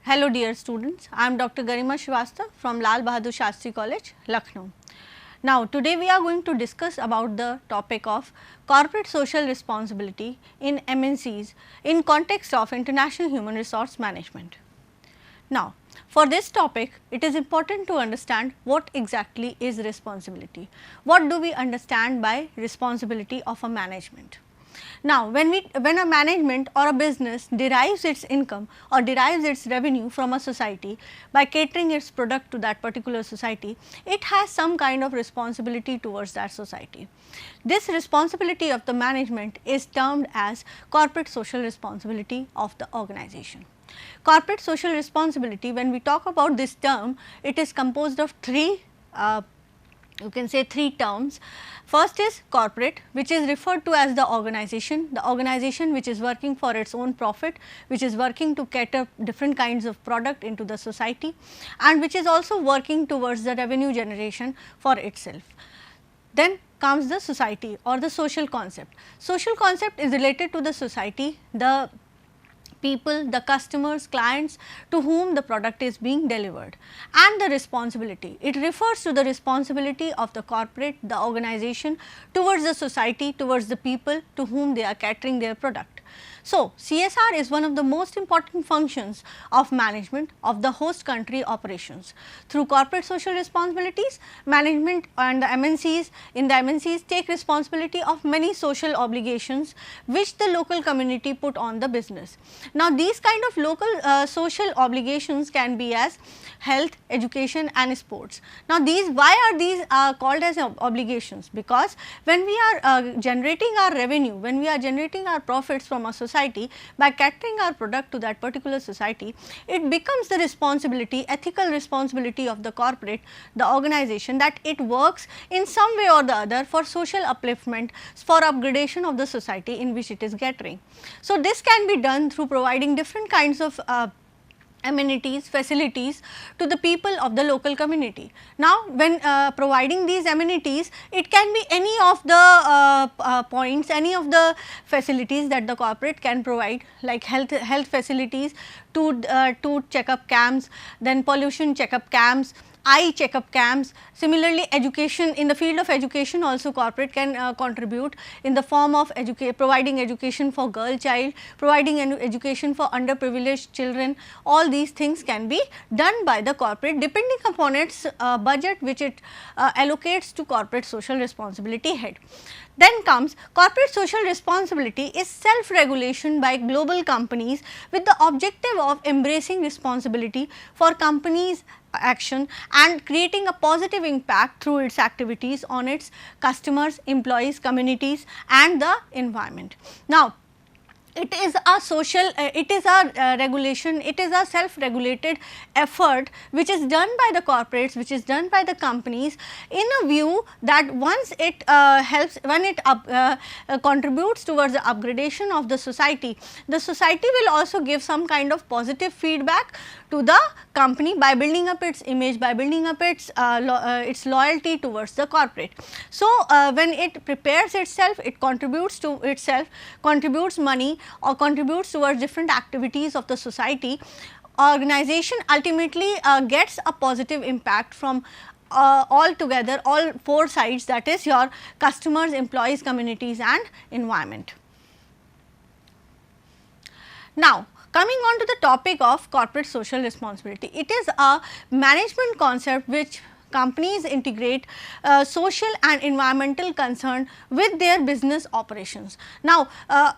Hello dear students, I am Dr. Garima Srivastava from Lal Bahadur Shastri College, Lucknow. Now today we are going to discuss about the topic of corporate social responsibility in MNCs in context of international human resource management. Now for this topic it is important to understand what exactly is responsibility. What do we understand by responsibility of a management? Now, when a management or a business derives its income or derives its revenue from a society by catering its product to that particular society, it has some kind of responsibility towards that society. This responsibility of the management is termed as corporate social responsibility of the organization. Corporate social responsibility, when we talk about this term, it is composed of three terms. First is corporate, which is referred to as the organization which is working for its own profit, which is working to cater different kinds of product into the society and which is also working towards the revenue generation for itself. Then comes the society or the social concept. Social concept is related to the society, the people, the customers, clients to whom the product is being delivered, and the responsibility. It refers to the responsibility of the corporate, the organization towards the society, towards the people to whom they are catering their product. So, CSR is one of the most important functions of management of the host country operations. Through corporate social responsibilities, management and the MNCs take responsibility of many social obligations which the local community put on the business. Now, these kind of local social obligations can be as health, education and sports. Now, why are these called as obligations? Because when we are generating our revenue, when we are generating our profits from a society by catering our product to that particular society, it becomes the responsibility, ethical responsibility of the corporate, the organization, that it works in some way or the other for social upliftment, for upgradation of the society in which it is catering. So, this can be done through providing different kinds of amenities, facilities to the people of the local community. Now, when providing these amenities, it can be any of the points, any of the facilities that the corporate can provide, like health facilities, to checkup camps, then pollution checkup camps, eye checkup camps. Similarly, education, in the field of education also corporate can contribute in the form of providing education for girl child, providing education for underprivileged children. All these things can be done by the corporate depending upon its budget which it allocates to corporate social responsibility head. Then comes corporate social responsibility is self-regulation by global companies with the objective of embracing responsibility for companies' action and creating a positive impact through its activities on its customers, employees, communities and the environment. Now, it is a social, it is a regulation, it is a self-regulated effort which is done by the corporates, which is done by the companies in a view that once it helps, when it contributes towards the upgradation of the society will also give some kind of positive feedback to the company by building up its image, by building up its loyalty towards the corporate. So, when it prepares itself, it contributes to itself, contributes money or contributes towards different activities of the society, organization ultimately gets a positive impact from all together, all four sides, that is your customers, employees, communities and environment. Now, coming on to the topic of corporate social responsibility, it is a management concept which companies integrate social and environmental concern with their business operations. Now,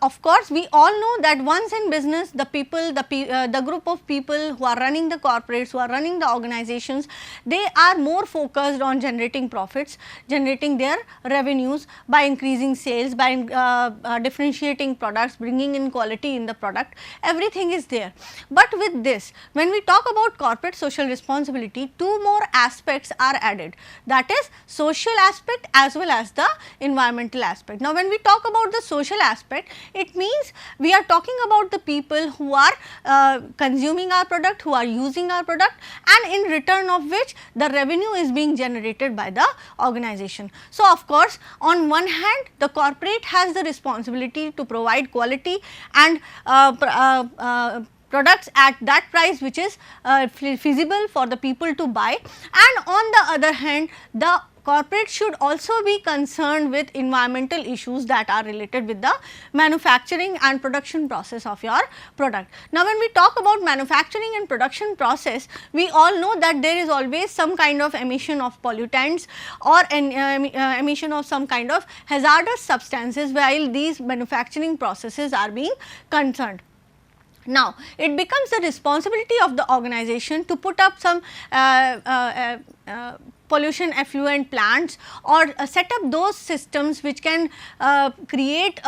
of course, we all know that once in business, the people, the group of people who are running the corporates, who are running the organizations, they are more focused on generating profits, generating their revenues by increasing sales, by differentiating products, bringing in quality in the product, everything is there. But with this, when we talk about corporate social responsibility, two more aspects are added, that is social aspect as well as the environmental aspect. Now, when we talk about the social aspect, it means we are talking about the people who are consuming our product, who are using our product, and in return of which the revenue is being generated by the organization. So, of course, on one hand the corporate has the responsibility to provide quality and products at that price which is feasible for the people to buy, and on the other hand the corporate should also be concerned with environmental issues that are related with the manufacturing and production process of your product. Now, when we talk about manufacturing and production process, we all know that there is always some kind of emission of pollutants or emission of some kind of hazardous substances while these manufacturing processes are being concerned. Now, it becomes the responsibility of the organization to put up some pollution effluent plants or set up those systems which can create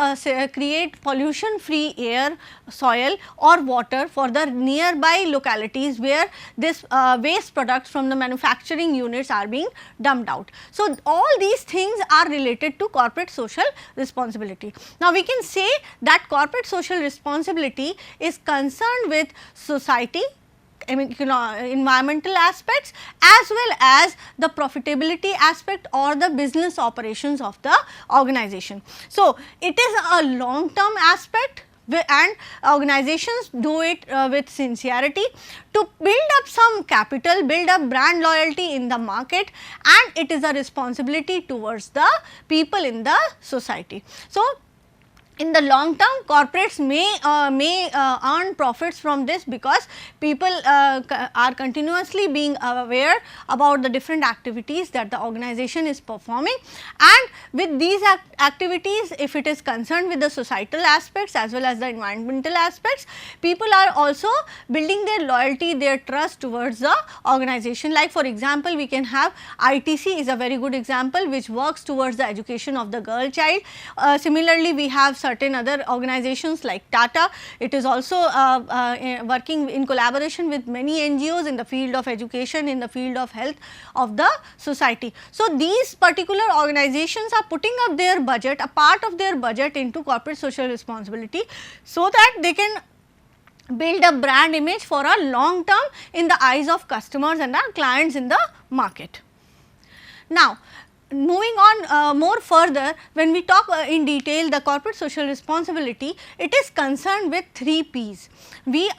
pollution free air, soil or water for the nearby localities where this waste products from the manufacturing units are being dumped out. So, all these things are related to corporate social responsibility. Now, we can say that corporate social responsibility is concerned with society, environmental aspects as well as the profitability aspect or the business operations of the organization. So, it is a long term aspect and organizations do it with sincerity to build up some capital, build up brand loyalty in the market, and it is a responsibility towards the people in the society. So, in the long term corporates may earn profits from this because people are continuously being aware about the different activities that the organization is performing, and with these activities, if it is concerned with the societal aspects as well as the environmental aspects, people are also building their loyalty, their trust towards the organization. Like for example, we can have ITC is a very good example which works towards the education of the girl child. Similarly, we have certain other organizations like Tata. It is also working in collaboration with many NGOs in the field of education, in the field of health of the society. So, these particular organizations are putting up their budget, a part of their budget into corporate social responsibility, so that they can build a brand image for a long term in the eyes of customers and our clients in the market. Now, moving on more further, when we talk in detail the corporate social responsibility, it is concerned with 3 P's. We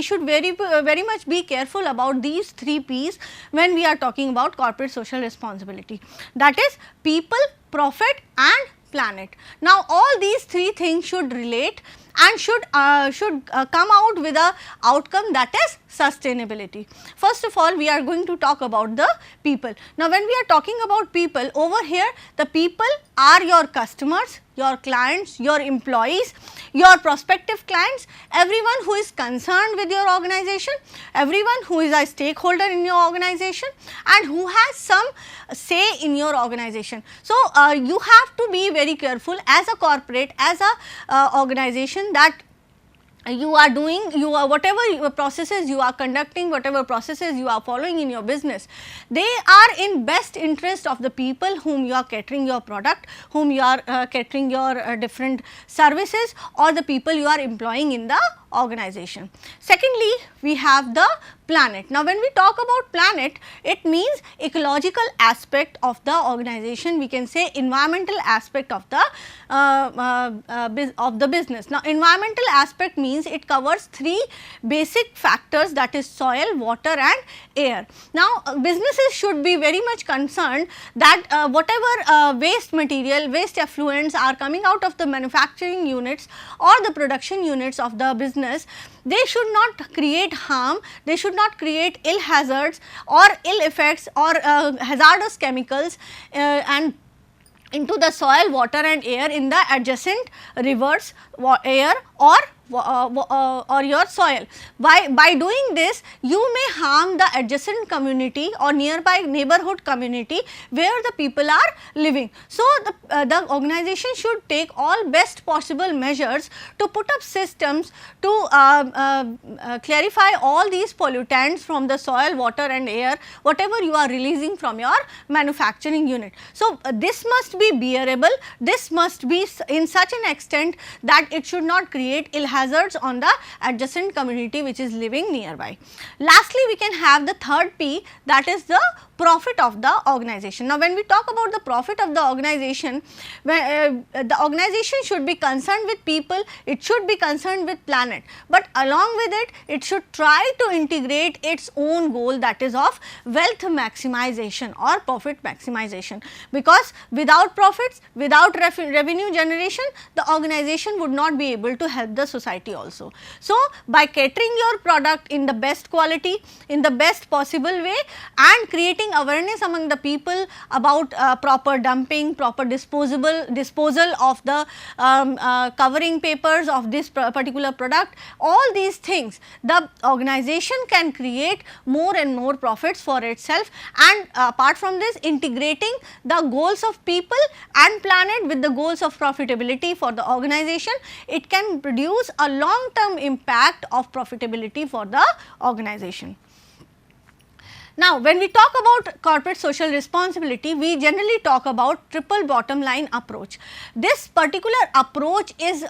should very much be careful about these 3 P's when we are talking about corporate social responsibility, that is people, profit and planet. Now, all these 3 things should relate and should come out with a outcome, that is sustainability. First of all, we are going to talk about the people. Now, when we are talking about people, over here the people are your customers, your clients, your employees, your prospective clients, everyone who is concerned with your organization, everyone who is a stakeholder in your organization and who has some say in your organization. So, you have to be very careful as a corporate, as a organization, that you are doing, whatever processes you are conducting, whatever processes you are following in your business, they are in best interest of the people whom you are catering your product, whom you are catering your different services, or the people you are employing in the organization. Secondly, we have the planet. Now, when we talk about planet, it means ecological aspect of the organization, we can say environmental aspect of the business. Now, environmental aspect means it covers 3 basic factors, that is soil, water and air. Now, businesses should be very much concerned that whatever waste material, waste effluents are coming out of the manufacturing units or the production units of the business, they should not create harm, they should not create ill hazards or ill effects or hazardous chemicals and into the soil, water and air in the adjacent rivers, air or your soil. By doing this, you may harm the adjacent community or nearby neighborhood community where the people are living. So, the organization should take all best possible measures to put up systems to clarify all these pollutants from the soil, water and air, whatever you are releasing from your manufacturing unit. So, this must be bearable, this must be in such an extent that it should not create ill hazards on the adjacent community which is living nearby. Lastly, we can have the third P, that is the profit of the organization. Now, when we talk about the profit of the organization, the organization should be concerned with people, it should be concerned with planet, but along with it, it should try to integrate its own goal, that is of wealth maximization or profit maximization, because without profits, without revenue generation, the organization would not be able to help the society also. So, by catering your product in the best quality, in the best possible way, and creating awareness among the people about proper dumping, proper disposal of the covering papers of this particular product, all these things, the organization can create more and more profits for itself. And apart from this, integrating the goals of people and planet with the goals of profitability for the organization, it can produce a long term impact of profitability for the organization. Now, when we talk about corporate social responsibility, we generally talk about triple bottom line approach. This particular approach is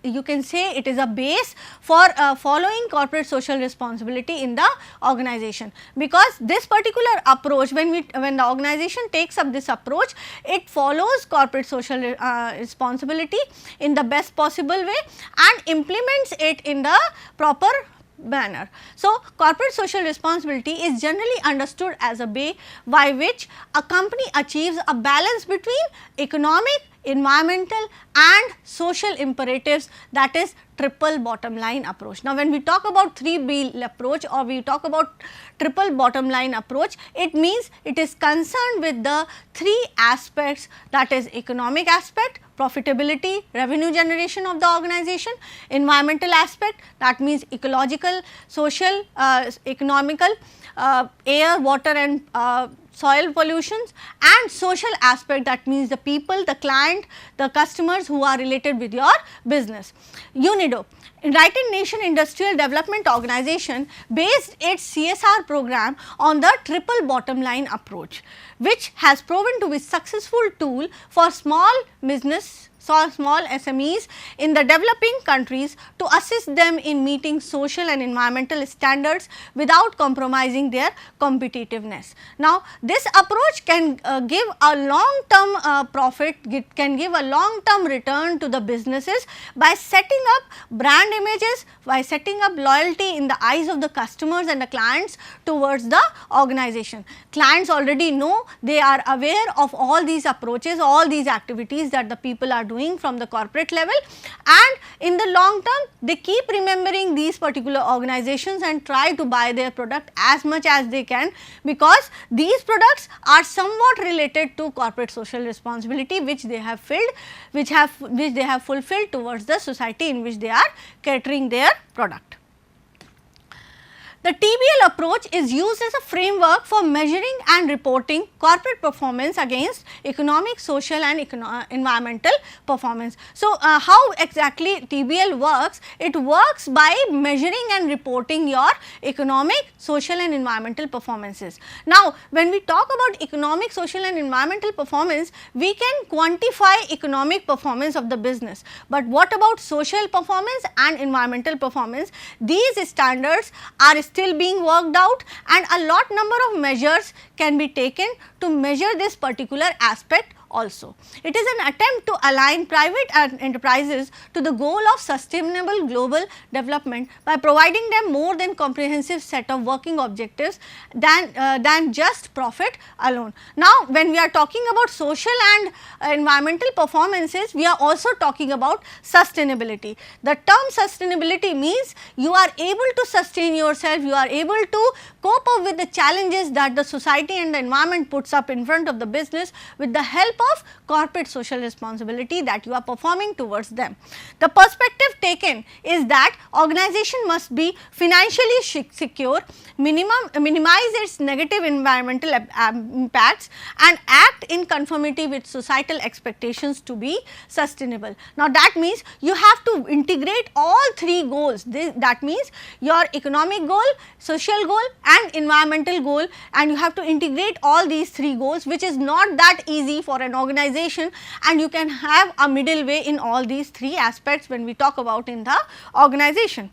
you can say it is a base for following corporate social responsibility in the organization, because this particular approach, when the organization takes up this approach, it follows corporate social responsibility in the best possible way and implements it in the proper manner. So, corporate social responsibility is generally understood as a way by which a company achieves a balance between economic, environmental and social imperatives, that is triple bottom line approach. Now, when we talk about 3B approach or we talk about triple bottom line approach, it means it is concerned with the three aspects, that is economic aspect, profitability, revenue generation of the organization, environmental aspect, that means ecological, social, economical, air, water and soil pollutions, and social aspect, that means the people, the client, the customers who are related with your business. UNIDO, United Nations Industrial Development Organization, based its CSR program on the triple bottom line approach, which has proven to be successful tool for small business, small SMEs in the developing countries to assist them in meeting social and environmental standards without compromising their competitiveness. Now, this approach can give a long term profit, can give a long term return to the businesses by setting up brand images, by setting up loyalty in the eyes of the customers and the clients towards the organization. Clients already know, they are aware of all these approaches, all these activities that the people are doing from the corporate level, and in the long term they keep remembering these particular organizations and try to buy their product as much as they can, because these products are somewhat related to corporate social responsibility which they have filled, which they have fulfilled towards the society in which they are catering their product. The TBL approach is used as a framework for measuring and reporting corporate performance against economic, social and environmental performance. So, how exactly TBL works? It works by measuring and reporting your economic, social and environmental performances. Now, when we talk about economic, social and environmental performance, we can quantify economic performance of the business, but what about social performance and environmental performance? These standards are still being worked out, and a lot number of measures can be taken to measure this particular aspect also. It is an attempt to align private enterprises to the goal of sustainable global development by providing them more than comprehensive set of working objectives than just profit alone. Now, when we are talking about social and environmental performances, we are also talking about sustainability. The term sustainability means you are able to sustain yourself, you are able to cope up with the challenges that the society and the environment puts up in front of the business with the help of corporate social responsibility that you are performing towards them. The perspective taken is that organization must be financially secure, minimize its negative environmental impacts and act in conformity with societal expectations to be sustainable. Now, that means you have to integrate all three goals. That means your economic goal, social goal and environmental goal, and you have to integrate all these three goals, which is not that easy for an organization, and you can have a middle way in all these three aspects when we talk about in the organization.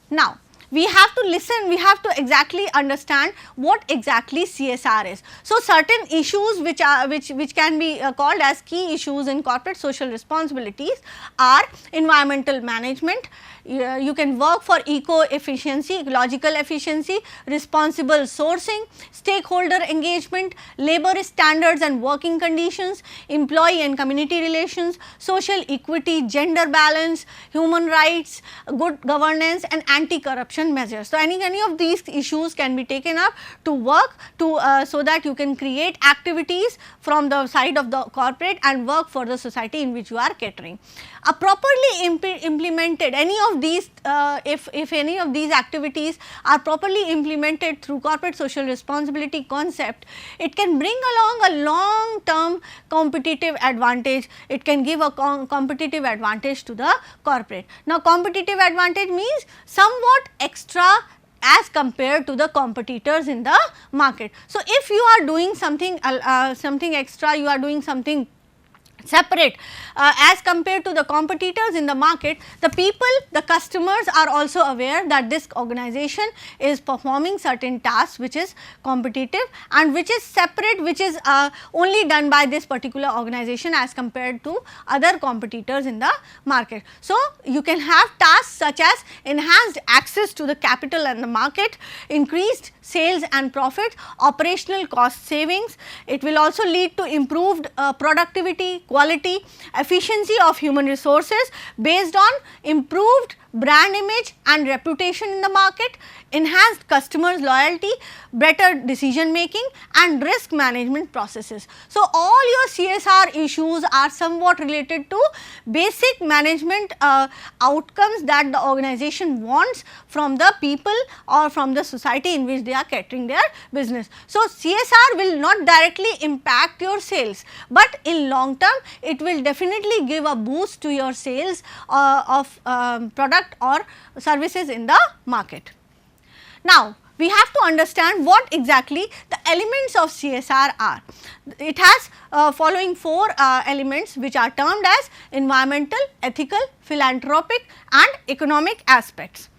Now, we have to listen, we have to exactly understand what exactly CSR is. So, certain issues which are which can be called as key issues in corporate social responsibilities are environmental management. You can work for eco-efficiency, ecological efficiency, responsible sourcing, stakeholder engagement, labor standards and working conditions, employee and community relations, social equity, gender balance, human rights, good governance and anti-corruption measures. So, any of these issues can be taken up to work to so that you can create activities from the side of the corporate and work for the society in which you are catering. Properly implemented, any of these if any of these activities are properly implemented through corporate social responsibility concept, it can bring along a long term competitive advantage, it can give a competitive advantage to the corporate. Now, competitive advantage means somewhat extra as compared to the competitors in the market. So, if you are doing something extra, you are doing something separate as compared to the competitors in the market, the people, the customers are also aware that this organization is performing certain tasks which is competitive and which is separate, which is only done by this particular organization as compared to other competitors in the market. So, you can have tasks such as enhanced access to the capital and the market, increased sales and profit, operational cost savings. It will also lead to improved productivity, quality, efficiency of human resources based on improved brand image and reputation in the market, enhanced customers loyalty, better decision making and risk management processes. So, all your CSR issues are somewhat related to basic management outcomes that the organization wants from the people or from the society in which they are catering their business. So, CSR will not directly impact your sales, but in long term it will definitely give a boost to your sales of product or services in the market. Now, we have to understand what exactly the elements of CSR are. It has following 4 elements which are termed as environmental, ethical, philanthropic and economic aspects.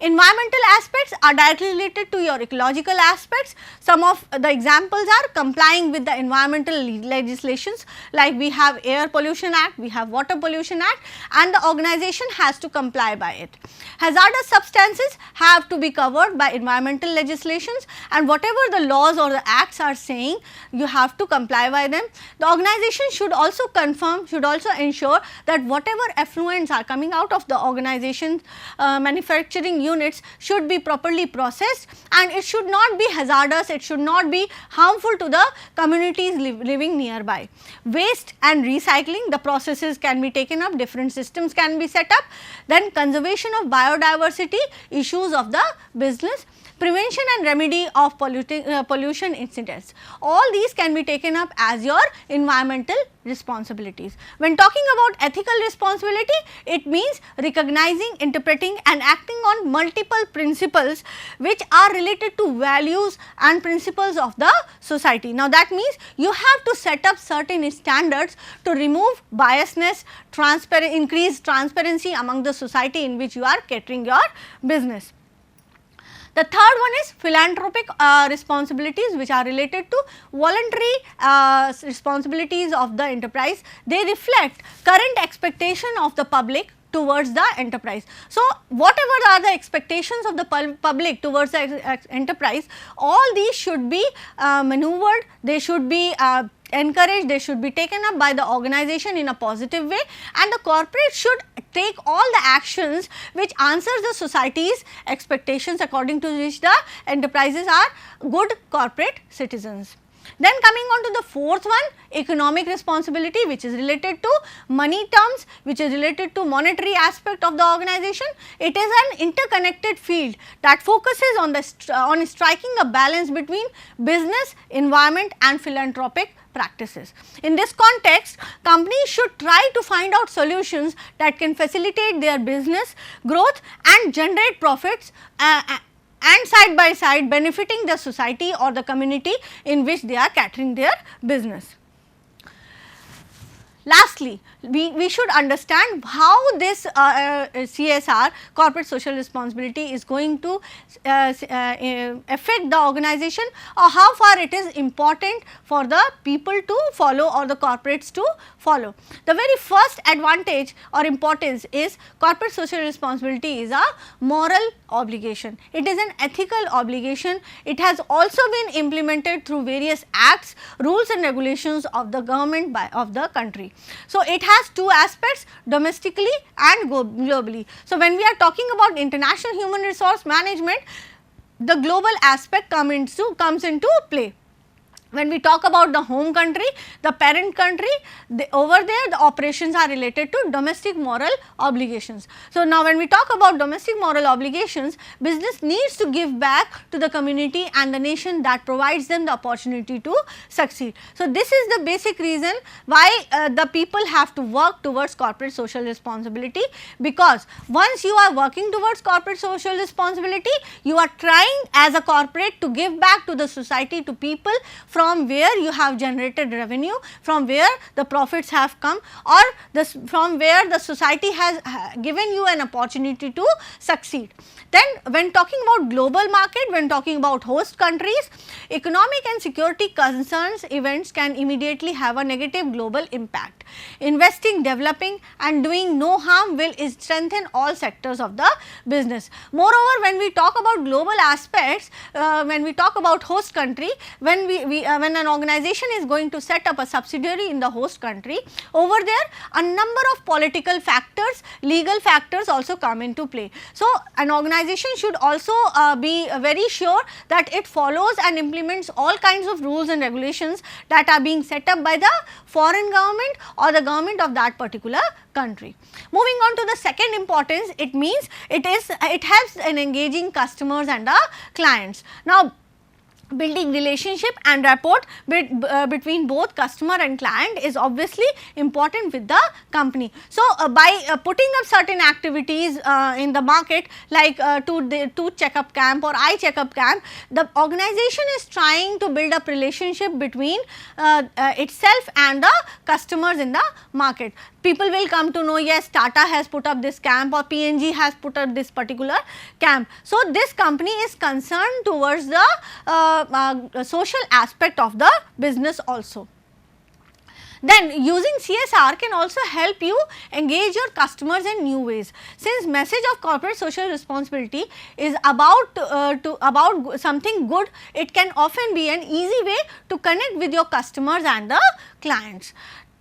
Environmental aspects are directly related to your ecological aspects. Some of the examples are complying with the environmental legislations, like we have Air Pollution Act, we have Water Pollution Act, and the organization has to comply by it. Hazardous substances have to be covered by environmental legislations, and whatever the laws or the acts are saying, you have to comply by them. The organization should also confirm, should also ensure that whatever effluents are coming out of the organization's manufacturing units should be properly processed, and it should not be hazardous, it should not be harmful to the communities living nearby. Waste and recycling, the processes can be taken up, different systems can be set up. Then conservation of biodiversity, issues of the business, prevention and remedy of pollution incidents. All these can be taken up as your environmental responsibilities. When talking about ethical responsibility, it means recognizing, interpreting and acting on multiple principles which are related to values and principles of the society. Now, that means you have to set up certain standards to remove biasness, increase transparency among the society in which you are catering your business. The third one is philanthropic responsibilities, which are related to voluntary responsibilities of the enterprise. They reflect current expectation of the public towards the enterprise. So, whatever are the expectations of the public towards the enterprise, all these should be maneuvered, they should be encouraged, they should be taken up by the organization in a positive way, and the corporate should take all the actions which answers the society's expectations, according to which the enterprises are good corporate citizens. Then coming on to the fourth one, economic responsibility, which is related to money terms, which is related to monetary aspect of the organization. It is an interconnected field that focuses on striking a balance between business, environment and philanthropic practices. In this context, companies should try to find out solutions that can facilitate their business growth and generate profits and side by side benefiting the society or the community in which they are catering their business. Lastly, we should understand how this CSR, corporate social responsibility, is going to affect the organization, or how far it is important for the people to follow or the corporates to follow. The very first advantage or importance is corporate social responsibility is a moral obligation. It is an ethical obligation. It has also been implemented through various acts, rules and regulations of the government of the country. So, it has two aspects, domestically and globally. So, when we are talking about international human resource management, the global aspect comes into play. When we talk about the home country, the parent country, over there the operations are related to domestic moral obligations. So, now when we talk about domestic moral obligations, business needs to give back to the community and the nation that provides them the opportunity to succeed. So, this is the basic reason why the people have to work towards corporate social responsibility, because once you are working towards corporate social responsibility, you are trying as a corporate to give back to the society, to people from where you have generated revenue, from where the profits have come, or from where the society has given you an opportunity to succeed. Then when talking about global market, when talking about host countries, economic and security concerns events can immediately have a negative global impact. Investing, developing and doing no harm will strengthen all sectors of the business. Moreover, when we talk about global aspects, when we talk about host country, when when an organization is going to set up a subsidiary in the host country, over there a number of political factors, legal factors also come into play. So, an organization should also be very sure that it follows and implements all kinds of rules and regulations that are being set up by the foreign government or the government of that particular country. Moving on to the second importance, it means it helps in engaging customers and the clients. Now, building relationship and rapport between both customer and client is obviously important with the company. So, by putting up certain activities in the market, like tooth checkup camp or eye checkup camp, the organization is trying to build up relationship between itself and the customers in the market. People will come to know, yes, Tata has put up this camp or P&G has put up this particular camp. So, this company is concerned towards the social aspect of the business also. Then using CSR can also help you engage your customers in new ways. Since message of corporate social responsibility is about something good, it can often be an easy way to connect with your customers and the clients.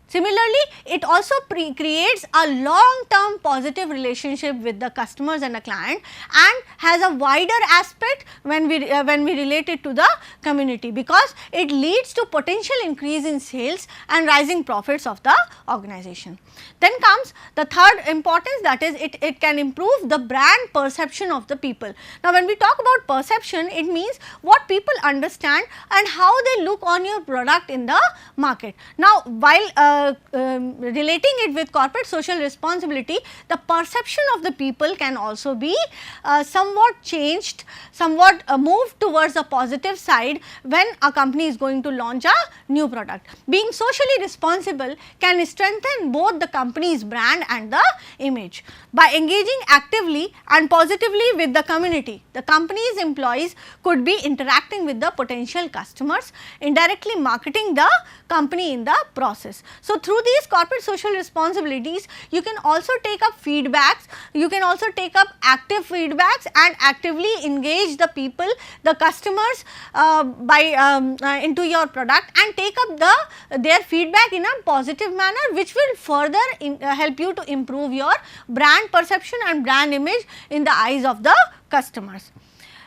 Similarly, it also creates a long-term positive relationship with the customers and the client, and has a wider aspect when we relate it to the community, because it leads to potential increase in sales and rising profits of the organization. Then comes the third importance, that is it can improve the brand perception of the people. Now, when we talk about perception, it means what people understand and how they look on your product in the market. Now, while relating it with corporate social responsibility, the perception of the people can also be somewhat changed, somewhat moved towards a positive side when a company is going to launch a new product. Being socially responsible can strengthen both the company's brand and the image. By engaging actively and positively with the community, the company's employees could be interacting with the potential customers, indirectly marketing the company in the process. So, through these corporate social responsibilities, you can also take up feedbacks, you can also take up active feedbacks and actively engage the people, the customers into your product, and take up their feedback in a positive manner, which will further help you to improve your brand perception and brand image in the eyes of the customers.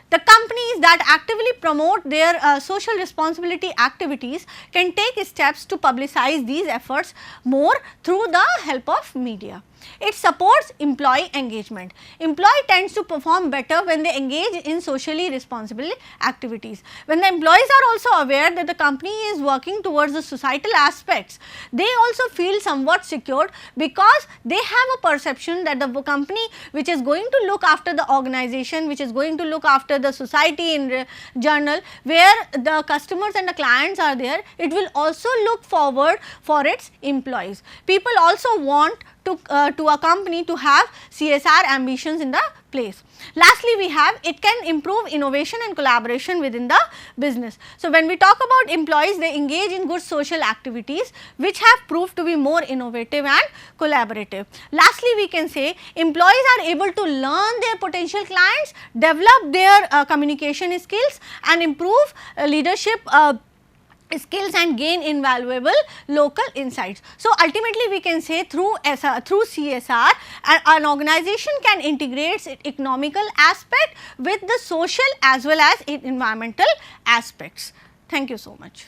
The companies that actively promote their social responsibility activities can take steps to publicize these efforts more through the help of media. It supports employee engagement. Employee tends to perform better when they engage in socially responsible activities. When the employees are also aware that the company is working towards the societal aspects, they also feel somewhat secured, because they have a perception that the company which is going to look after the organization, which is going to look after the society in general, where the customers and the clients are there, it will also look forward for its employees. People also want to a company to have CSR ambitions in the place. Lastly, we have it can improve innovation and collaboration within the business. So, when we talk about employees, they engage in good social activities which have proved to be more innovative and collaborative. Lastly, we can say employees are able to learn their potential clients, develop their communication skills and improve leadership skills and gain invaluable local insights. So, ultimately we can say through CSR, an organization can integrate its economical aspect with the social as well as environmental aspects. Thank you so much.